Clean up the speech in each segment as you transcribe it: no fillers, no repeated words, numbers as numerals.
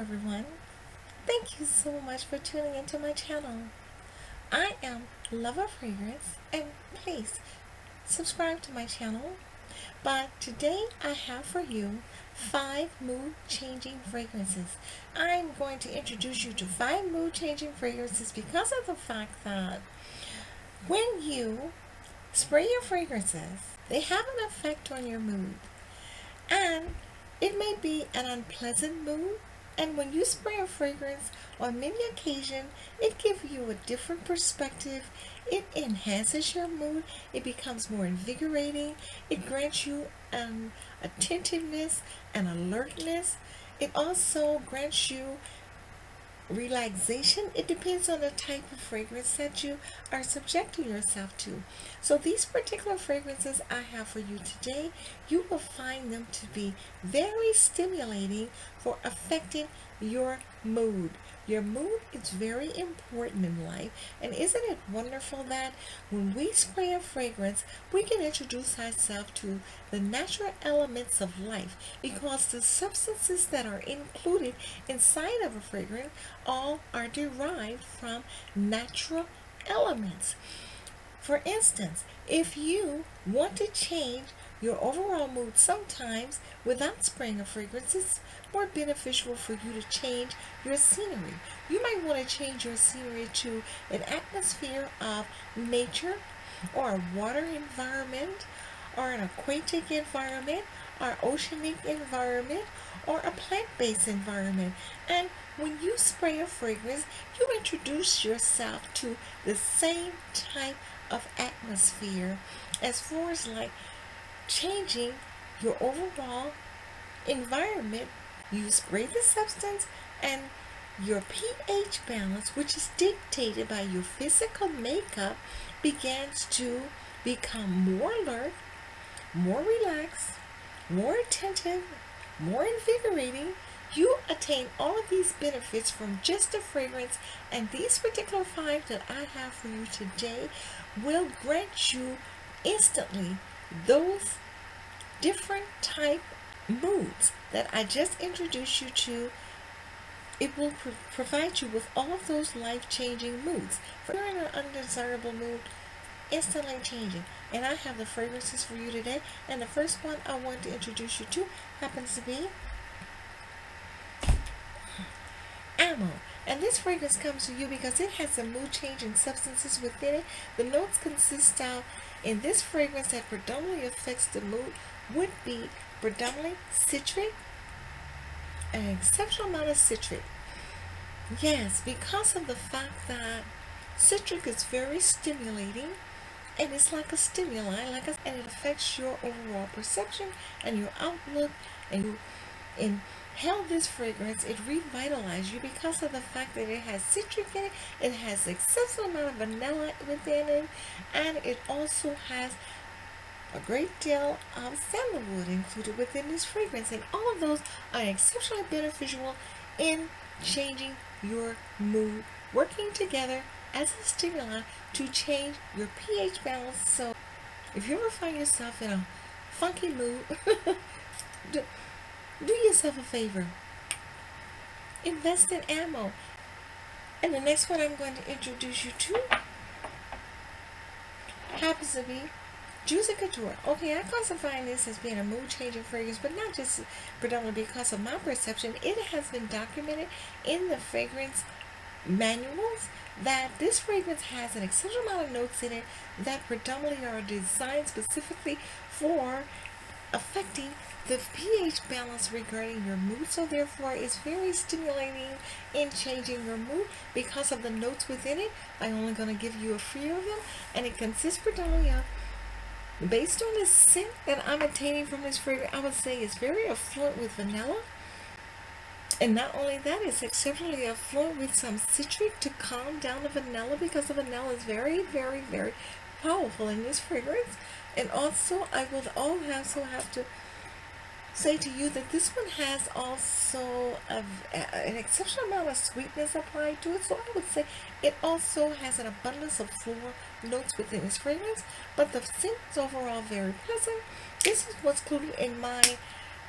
everyone. Thank you so much for tuning into my channel. I am Love of Fragrance, and please subscribe to my channel. But today I have for you 5 mood changing fragrances. I'm going to introduce you to 5 mood changing fragrances because of the fact that when you spray your fragrances, they have an effect on your mood. And it may be an unpleasant mood, and when you spray a fragrance on many occasions, it gives you a different perspective. It enhances your mood. It becomes more invigorating. It grants you an attentiveness and alertness. It also grants you relaxation. It depends on the type of fragrance that you are subjecting yourself to. So these particular fragrances I have for you today, you will find them to be very stimulating for affecting your mood. Your mood is very important in life, and isn't it wonderful that when we spray a fragrance, we can introduce ourselves to the natural elements of life, because the substances that are included inside of a fragrance all are derived from natural elements. For instance, if you want to change your overall mood sometimes without spraying a fragrance, it's more beneficial for you to change your scenery. You might want to change your scenery to an atmosphere of nature, or a water environment, or an aquatic environment, or oceanic environment, or a plant-based environment. And when you spray a fragrance, you introduce yourself to the same type of atmosphere as far as like changing your overall environment. You spray the substance, and your pH balance, which is dictated by your physical makeup, begins to become more alert, more relaxed, more attentive, more invigorating. You attain all of these benefits from just a fragrance, and these particular 5 that I have for you today will grant you instantly those different type moods that I just introduced you to. It will provide you with all of those life-changing moods. For you're in an undesirable mood, instantly changing. And I have the fragrances for you today, and the first one I want to introduce you to happens to be Ammo. And this fragrance comes to you because it has some mood changing substances within it. The notes consist of, in this fragrance that predominantly affects the mood, would be predominantly citric, an exceptional amount of citric. Yes, because of the fact that citric is very stimulating, and it's like a stimuli, and it affects your overall perception and your outlook, and you inhale this fragrance, it revitalizes you because of the fact that it has citric in it. It has excessive amount of vanilla within it, and it also has a great deal of sandalwood included within this fragrance, and all of those are exceptionally beneficial in changing your mood, working together as a stimuli to change your pH balance. So if you ever find yourself in a funky mood, do yourself a favor. Invest in Ammo. And the next one I'm going to introduce you to happens to be Juicy Couture. Okay, I classify this as being a mood-changing fragrance, but not just predominantly because of my perception. It has been documented in the fragrance manuals that this fragrance has an exceptional amount of notes in it that predominantly are designed specifically for affecting the pH balance regarding your mood. So therefore it's very stimulating in changing your mood because of the notes within it. I'm only going to give you a few of them, and it consists predominantly of, based on the scent that I'm attaining from this fragrance, I would say it's very affluent with vanilla. And not only that, it's exceptionally affluent with some citric to calm down the vanilla, because the vanilla is very, very, very powerful in this fragrance. And also, I will also have to say to you that this one has also an exceptional amount of sweetness applied to it. So I would say it also has an abundance of floral notes within this fragrance, but the scent is overall very pleasant. This is what's included in my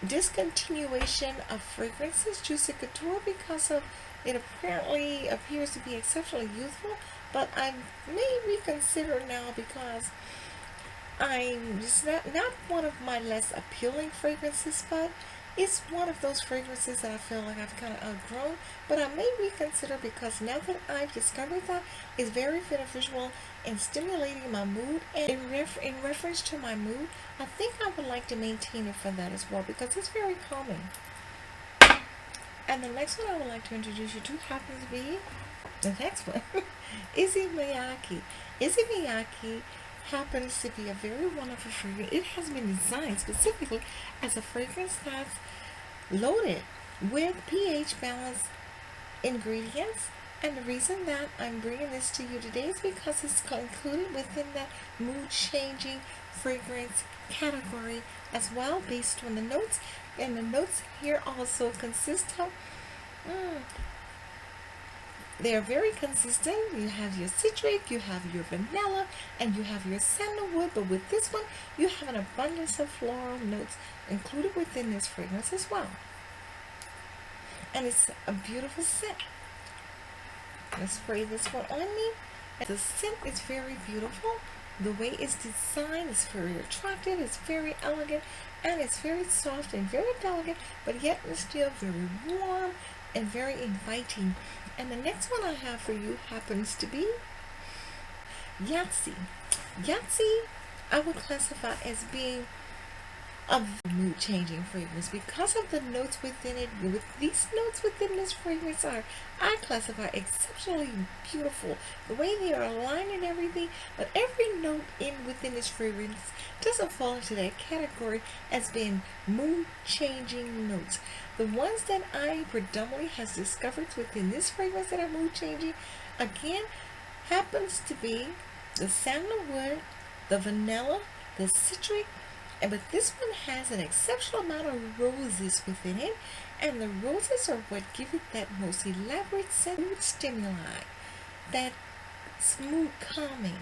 discontinuation of fragrances Juicy Couture because of it apparently appears to be exceptionally youthful, but I may reconsider now because it's not one of my less appealing fragrances, but it's one of those fragrances that I feel like I've kind of outgrown. But I may reconsider because now that I've discovered that it's very beneficial in stimulating my mood, and in reference to my mood, I think I would like to maintain it for that as well because it's very calming. And the next one I would like to introduce you to happens to be the next one. Issey Miyake. Issey Miyake happens to be a very wonderful fragrance. It has been designed specifically as a fragrance that's loaded with pH balanced ingredients. And the reason that I'm bringing this to you today is because it's included within that mood changing fragrance category as well, based on the notes. And the notes here also consist of they are very consistent. You have your citric, you have your vanilla, and you have your sandalwood. But with this one, you have an abundance of floral notes included within this fragrance as well. And it's a beautiful scent. Let's spray this one on me. The scent is very beautiful. The way it's designed is very attractive. It's very elegant, and it's very soft and very delicate, but yet it's still very warm and very inviting. And the next one I have for you happens to be Yahtzee. Yahtzee, I would classify as being a mood changing fragrance because of the notes within it. With these notes within this fragrance are, I classify, exceptionally beautiful. The way they are aligned and everything, but every note within this fragrance doesn't fall into that category as being mood changing notes. The ones that I predominantly has discovered within this fragrance that are mood changing, again, happens to be the sandalwood, the vanilla, the citric, but this one has an exceptional amount of roses within it, and the roses are what give it that most elaborate scent, mood stimuli, that smooth calming.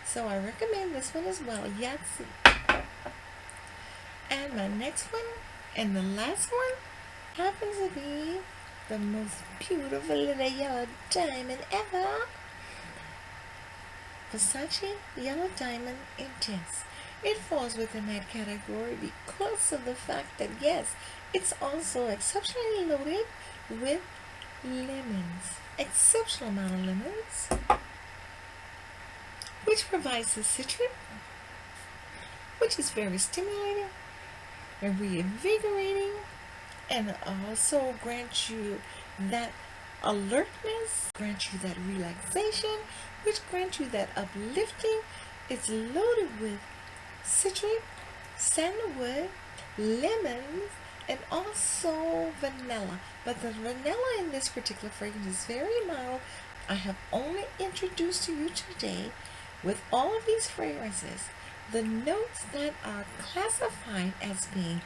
So I recommend this one as well, Yahtzee. And my next one, and the last one, happens to be the most beautiful little yellow diamond ever. Versace Yellow Diamond Intense. It falls within that category because of the fact that, yes, it's also exceptionally loaded with lemons. Exceptional amount of lemons, which provides the citric, which is very stimulating and reinvigorating, and also grants you that alertness, grants you that relaxation, which grants you that uplifting. It's loaded with citric, sandalwood, lemons, and also vanilla. But the vanilla in this particular fragrance is very mild. I have only introduced to you today, with all of these fragrances, the notes that are classified as being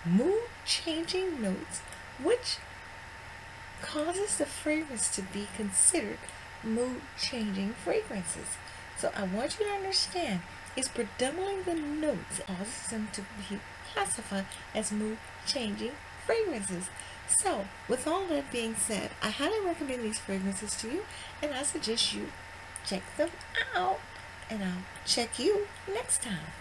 mood changing notes, which causes the fragrance to be considered mood changing fragrances. So I want you to understand, it's predominantly the notes that causes them to be classified as mood changing fragrances. So with all that being said, I highly recommend these fragrances to you, and I suggest you check them out, and I'll check you next time.